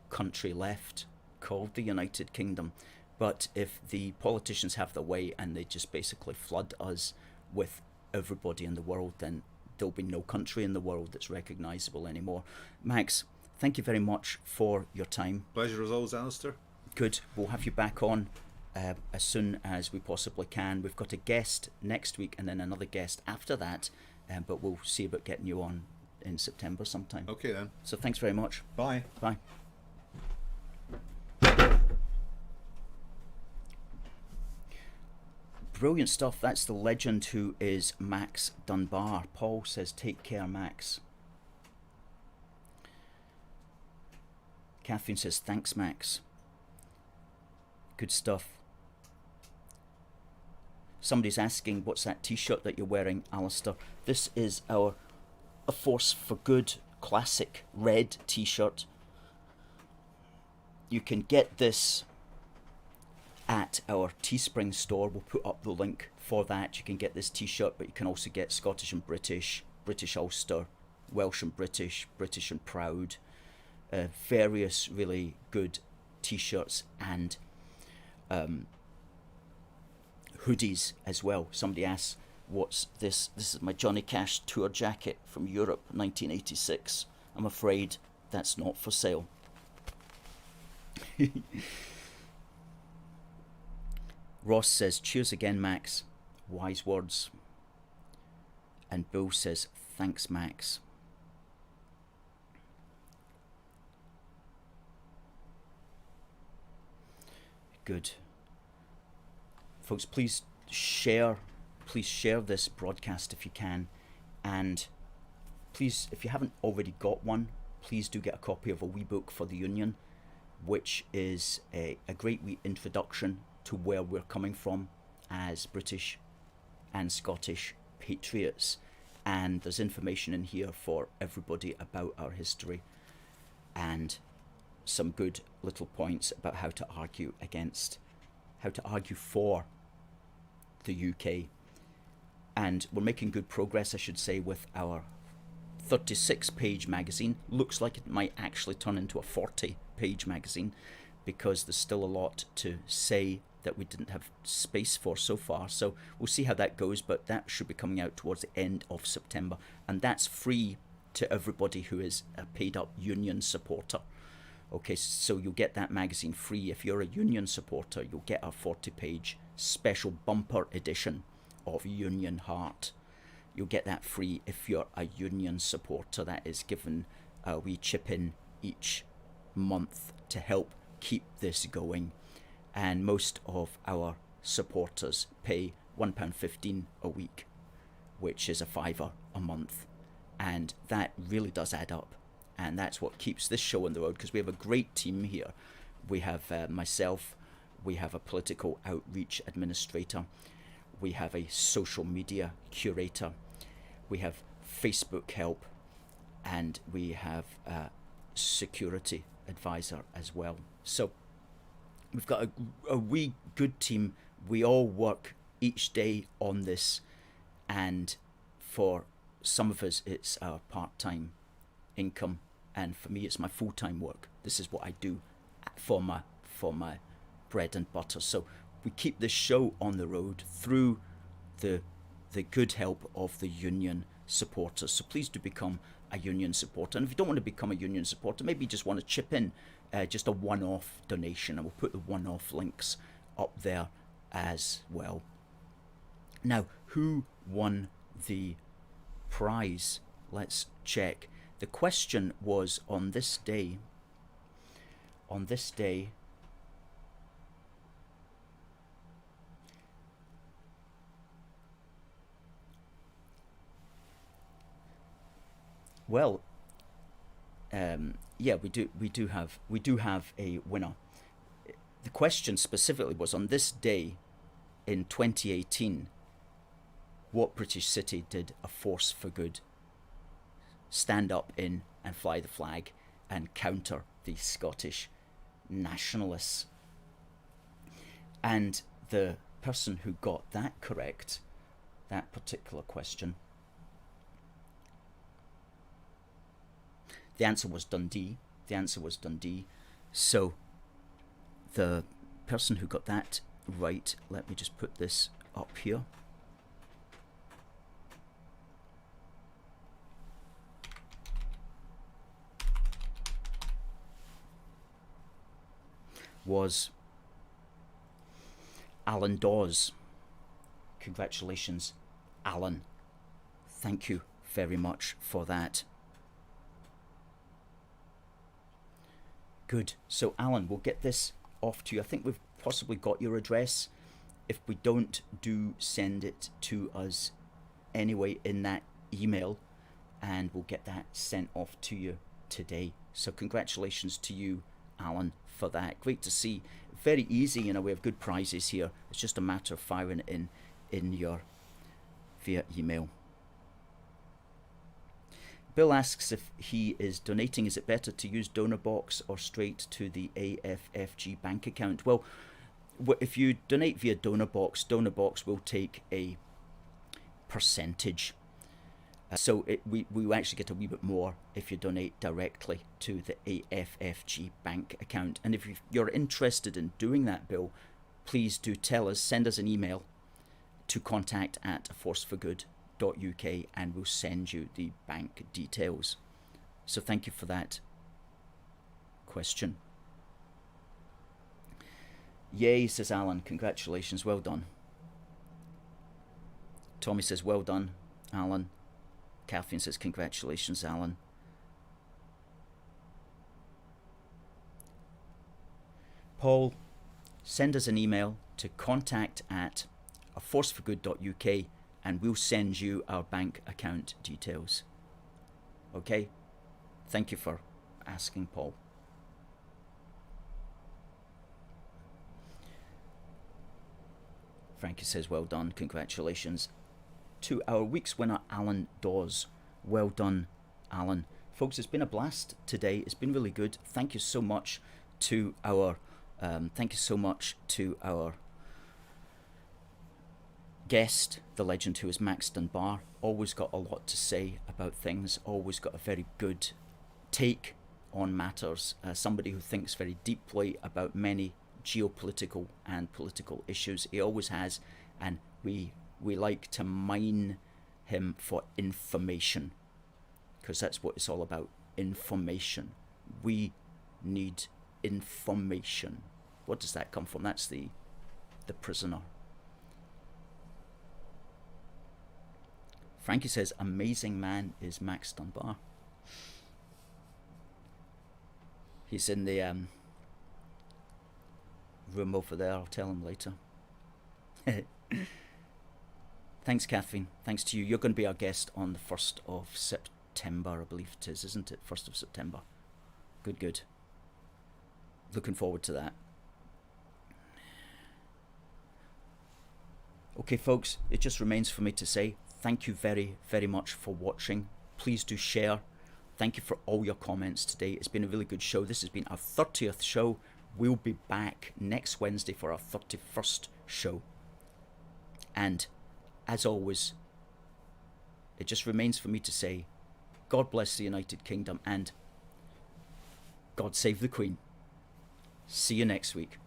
country left called the United Kingdom. But if the politicians have their way and they just basically flood us with everybody in the world, then there'll be no country in the world that's recognisable anymore. Max, thank you very much for your time. Pleasure as always, Alistair. Good. We'll have you back on as soon as we possibly can. We've got a guest next week and then another guest after that, but we'll see about getting you on in September sometime. Okay then. So thanks very much. Bye. Bye. Brilliant stuff. That's the legend who is Max Dunbar. Paul says, take care, Max. Catherine says, thanks, Max. Good stuff. Somebody's asking, what's that t-shirt that you're wearing, Alistair? This is our A Force for Good classic red t-shirt. You can get this at our Teespring store. We'll put up the link for that. You can get this t-shirt, but you can also get Scottish and British, British Ulster, Welsh and British, British and Proud, various really good t-shirts and hoodies as well. Somebody asks, what's this? This is my Johnny Cash tour jacket from Europe, 1986. I'm afraid that's not for sale. Ross says, cheers again, Max. Wise words. And Bill says, thanks, Max. Good. Folks, please share this broadcast if you can, and please, if you haven't already got one, please do get a copy of a wee book for the Union, which is a great wee introduction to where we're coming from as British and Scottish patriots. And there's information in here for everybody about our history and some good little points about how to argue for the UK. And we're making good progress, I should say, with our 36-page magazine. Looks like it might actually turn into a 40-page magazine, because there's still a lot to say that we didn't have space for so far. So we'll see how that goes, but that should be coming out towards the end of September. And that's free to everybody who is a paid-up Union supporter. Okay, so you'll get that magazine free. If you're a Union supporter, you'll get a 40-page special bumper edition of Union Heart. You'll get that free if you're a Union supporter. That is given a wee chip in each month to help keep this going. And most of our supporters pay £1.15 a week, which is a £5 a month. And that really does add up. And that's what keeps this show on the road, because we have a great team here. We have myself, we have a political outreach administrator, we have a social media curator, we have Facebook help, and we have a security advisor as well. So we've got a wee good team. We all work each day on this, and for some of us it's our part-time income, and for me it's my full-time work. This is what I do for my bread and butter. So we keep this show on the road through the good help of the Union supporters. So please do become a Union supporter. And if you don't want to become a Union supporter, maybe you just want to chip in just a one-off donation, and we'll put the one-off links up there as well. Now, who won the prize? Let's check. The question was, on this day, well, yeah, we do have a winner. The question specifically was, on this day in 2018, what British city did A Force for Good stand up in and fly the flag and counter the Scottish nationalists? And the person who got that correct, that particular question, the answer was Dundee. So the person who got that right, let me just put this up here. Was Alan Dawes. Congratulations, Alan. Thank you very much for that. Good. So Alan, we'll get this off to you. I think we've possibly got your address. If we don't, do send it to us anyway in that email, and we'll get that sent off to you today. So congratulations to you, Alan, for that. Great to see. Very easy, you know, we have good prizes here. It's just a matter of firing it in your via email. Bill asks if he is donating, is it better to use DonorBox or straight to the AFFG bank account? Well, if you donate via DonorBox will take a percentage. So we actually get a wee bit more if you donate directly to the AFFG bank account. And if you're interested in doing that, Bill, please do tell us, send us an email to contact@aforceforgood.uk and we'll send you the bank details. So thank you for that question. Yay, says Alan, congratulations, well done. Tommy says, well done, Alan. Catherine says, congratulations, Alan. Paul, send us an email to contact@aforceforgood.uk and we'll send you our bank account details. Okay? Thank you for asking, Paul. Frankie says, well done, congratulations. To our week's winner, Alan Dawes. Well done, Alan. Folks, it's been a blast today. It's been really good. Thank you so much to our guest, the legend who is Max Dunbar. Always got a lot to say about things. Always got a very good take on matters. Somebody who thinks very deeply about many geopolitical and political issues. He always has, and we like to mine him for information, because that's what it's all about. Information. We need information. What does that come from? That's the prisoner. Frankie says, amazing man is Max Dunbar. He's in the room over there. I'll tell him later. Thanks, Catherine. Thanks to you. You're going to be our guest on the 1st of September, I believe it is, isn't it? 1st of September. Good. Looking forward to that. Okay, folks, it just remains for me to say thank you very, very much for watching. Please do share. Thank you for all your comments today. It's been a really good show. This has been our 30th show. We'll be back next Wednesday for our 31st show. And as always, it just remains for me to say, God bless the United Kingdom and God save the Queen. See you next week.